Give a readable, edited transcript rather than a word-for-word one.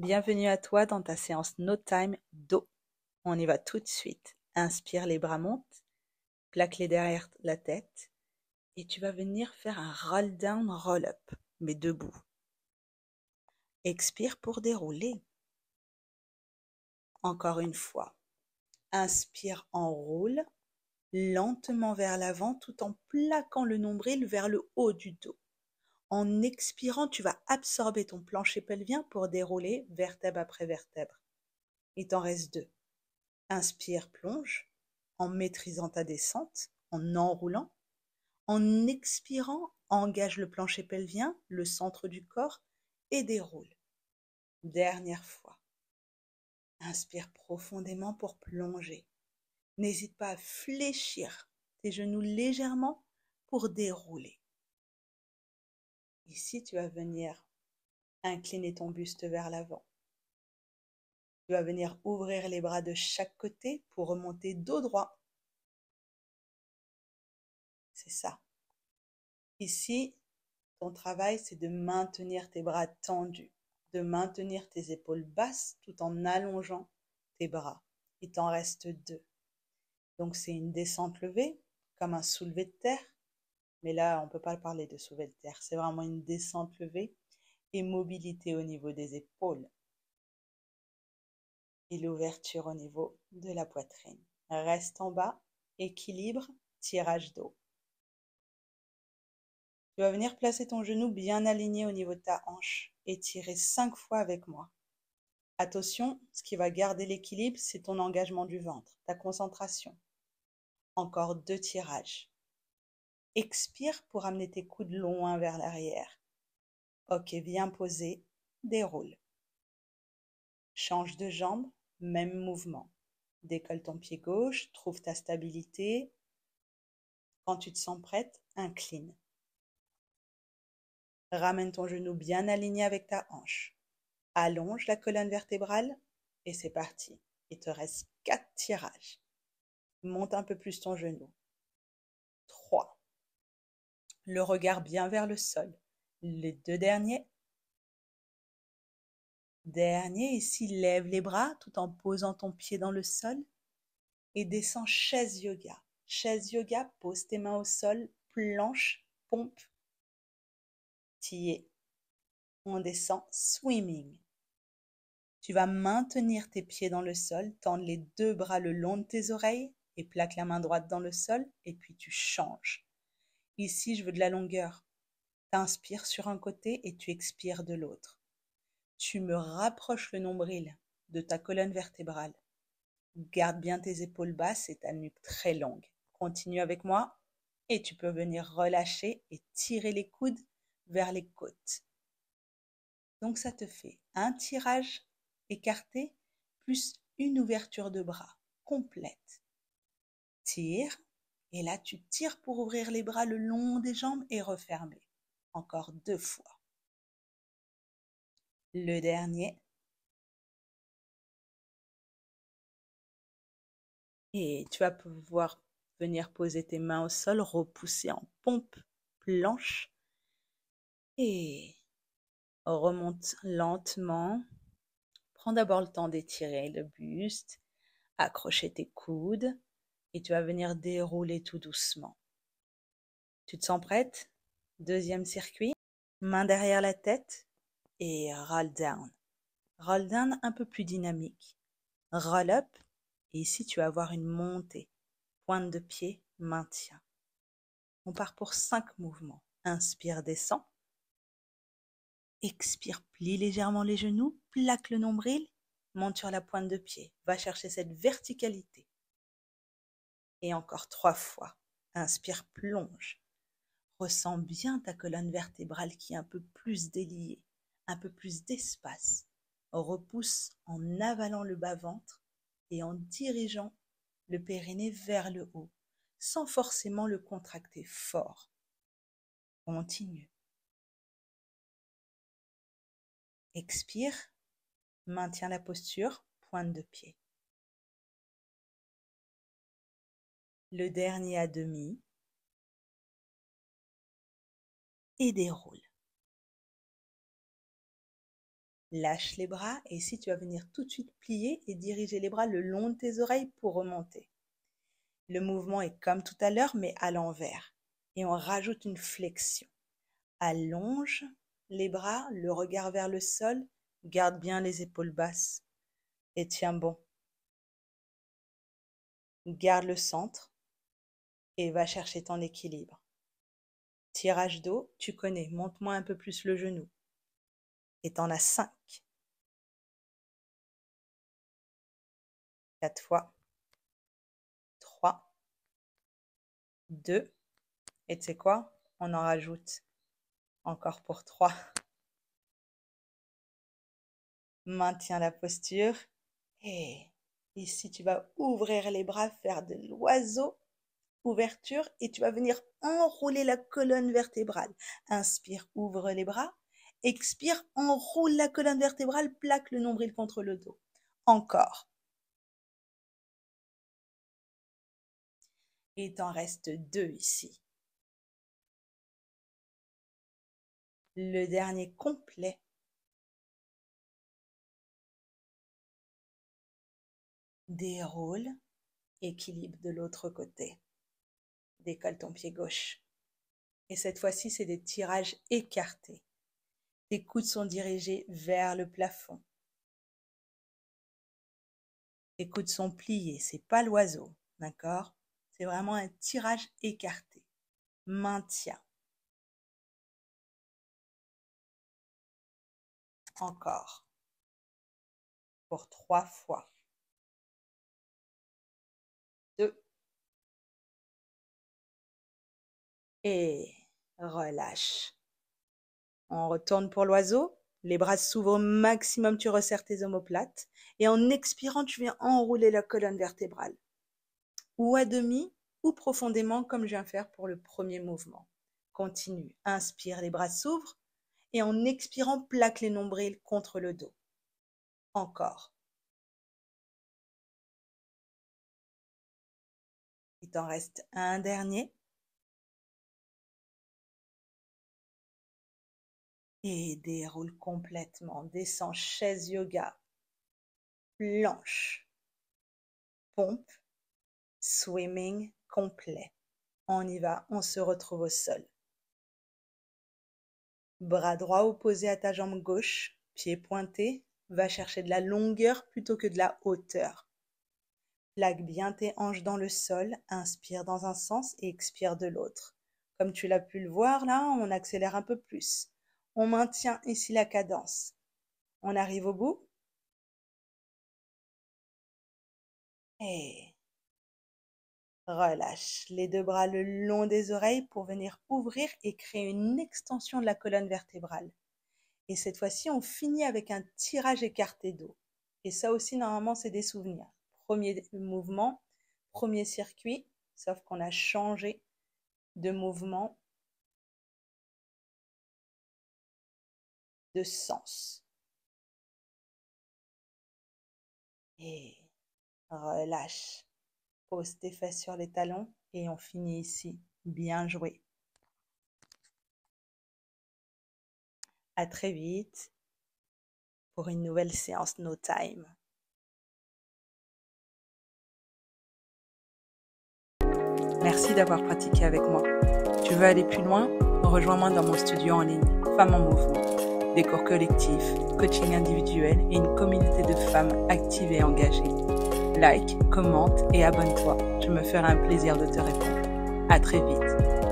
Bienvenue à toi dans ta séance No Time dos. On y va tout de suite. Inspire, les bras montent, plaque-les derrière la tête et tu vas venir faire un roll down, roll up, mais debout. Expire pour dérouler. Encore une fois. Inspire, enroule lentement vers l'avant tout en plaquant le nombril vers le haut du dos. En expirant, tu vas absorber ton plancher pelvien pour dérouler vertèbre après vertèbre. Il t'en reste 2. Inspire, plonge, en maîtrisant ta descente, en enroulant. En expirant, engage le plancher pelvien, le centre du corps et déroule. Dernière fois. Inspire profondément pour plonger. N'hésite pas à fléchir tes genoux légèrement pour dérouler. Ici, tu vas venir incliner ton buste vers l'avant. Tu vas venir ouvrir les bras de chaque côté pour remonter dos droit. C'est ça. Ici, ton travail, c'est de maintenir tes bras tendus, de maintenir tes épaules basses tout en allongeant tes bras. Il t'en reste 2. Donc, c'est une descente levée, comme un soulevé de terre. Mais là, on ne peut pas parler de soulevé de terre. C'est vraiment une descente levée et mobilité au niveau des épaules. Et l'ouverture au niveau de la poitrine. Reste en bas, équilibre, tirage d'eau. Tu vas venir placer ton genou bien aligné au niveau de ta hanche et tirer 5 fois avec moi. Attention, ce qui va garder l'équilibre, c'est ton engagement du ventre, ta concentration. Encore 2 tirages. Expire pour amener tes coudes loin vers l'arrière. Ok, bien posé, déroule. Change de jambe, même mouvement. Décolle ton pied gauche, trouve ta stabilité. Quand tu te sens prête, incline. Ramène ton genou bien aligné avec ta hanche. Allonge la colonne vertébrale et c'est parti. Il te reste 4 tirages. Monte un peu plus ton genou. 3. Le regard bien vers le sol. Les 2 derniers. Dernier, ici, lève les bras tout en posant ton pied dans le sol et descends chaise yoga. Chaise yoga, pose tes mains au sol, planche, pompe, t'y on descend swimming. Tu vas maintenir tes pieds dans le sol, tendre les 2 bras le long de tes oreilles et plaque la main droite dans le sol et puis tu changes. Ici, je veux de la longueur. T'inspires sur un côté et tu expires de l'autre. Tu me rapproches le nombril de ta colonne vertébrale. Garde bien tes épaules basses et ta nuque très longue. Continue avec moi et tu peux venir relâcher et tirer les coudes vers les côtes. Donc ça te fait un tirage écarté plus une ouverture de bras complète. Tire et là tu tires pour ouvrir les bras le long des jambes et refermer. Encore 2 fois. Le dernier. Et tu vas pouvoir venir poser tes mains au sol, repousser en pompe, planche. Et remonte lentement. Prends d'abord le temps d'étirer le buste, accrocher tes coudes et tu vas venir dérouler tout doucement. Tu te sens prête? 2e circuit. Main derrière la tête et roll down. Roll down un peu plus dynamique. Roll up et ici tu vas avoir une montée. Pointe de pied, maintien. On part pour 5 mouvements. Inspire, descend. Expire, plie légèrement les genoux, plaque le nombril, monte sur la pointe de pied. Va chercher cette verticalité. Et encore 3 fois. Inspire, plonge. Ressens bien ta colonne vertébrale qui est un peu plus déliée, un peu plus d'espace. Repousse en avalant le bas-ventre et en dirigeant le périnée vers le haut, sans forcément le contracter fort. Continue. Expire, maintiens la posture, pointe de pied. Le dernier à demi. Et déroule. Lâche les bras et ici tu vas venir tout de suite plier et diriger les bras le long de tes oreilles pour remonter. Le mouvement est comme tout à l'heure mais à l'envers et on rajoute une flexion. Allonge les bras, le regard vers le sol, garde bien les épaules basses et tiens bon. Garde le centre et va chercher ton équilibre. Tirage dos, tu connais, monte-moi un peu plus le genou. Et t'en as 5. 4 fois. 3. 2. Et tu sais quoi? On en rajoute. Encore pour 3. Maintiens la posture. Et ici, tu vas ouvrir les bras, faire de l'oiseau. Ouverture. Et tu vas venir enrouler la colonne vertébrale. Inspire, ouvre les bras. Expire, enroule la colonne vertébrale, plaque le nombril contre le dos. Encore. Et il t'en reste 2 ici. Le dernier complet. Déroule, équilibre de l'autre côté. Décolle ton pied gauche. Et cette fois-ci, c'est des tirages écartés. Tes coudes sont dirigés vers le plafond. Tes coudes sont pliés, c'est pas l'oiseau, d'accord? C'est vraiment un tirage écarté. Maintiens. Encore. Pour 3 fois. 2. Et relâche. On retourne pour l'oiseau. Les bras s'ouvrent au maximum, tu resserres tes omoplates. Et en expirant, tu viens enrouler la colonne vertébrale. Ou à demi, ou profondément, comme je viens de faire pour le premier mouvement. Continue. Inspire, les bras s'ouvrent. Et en expirant, plaque les nombrils contre le dos. Encore. Il t'en reste un dernier. Et déroule complètement. Descends, chaise yoga. Planche. Pompe. Swimming complet. On y va, on se retrouve au sol. Bras droit opposé à ta jambe gauche, pied pointé, va chercher de la longueur plutôt que de la hauteur. Plaque bien tes hanches dans le sol, inspire dans un sens et expire de l'autre. Comme tu l'as pu le voir là, on accélère un peu plus. On maintient ici la cadence. On arrive au bout. Et relâche les 2 bras le long des oreilles pour venir ouvrir et créer une extension de la colonne vertébrale. Et cette fois-ci, on finit avec un tirage écarté dos. Et ça aussi, normalement, c'est des souvenirs. Premier mouvement, premier circuit, sauf qu'on a changé de mouvement, de sens. Et relâche. Pose tes fesses sur les talons et on finit ici. Bien joué. À très vite pour une nouvelle séance No Time. Merci d'avoir pratiqué avec moi. Tu veux aller plus loin? Rejoins-moi dans mon studio en ligne, Femmes en Mouvement. Des cours collectifs, coaching individuel et une communauté de femmes actives et engagées. Like, commente et abonne-toi. Je me ferai un plaisir de te répondre. À très vite.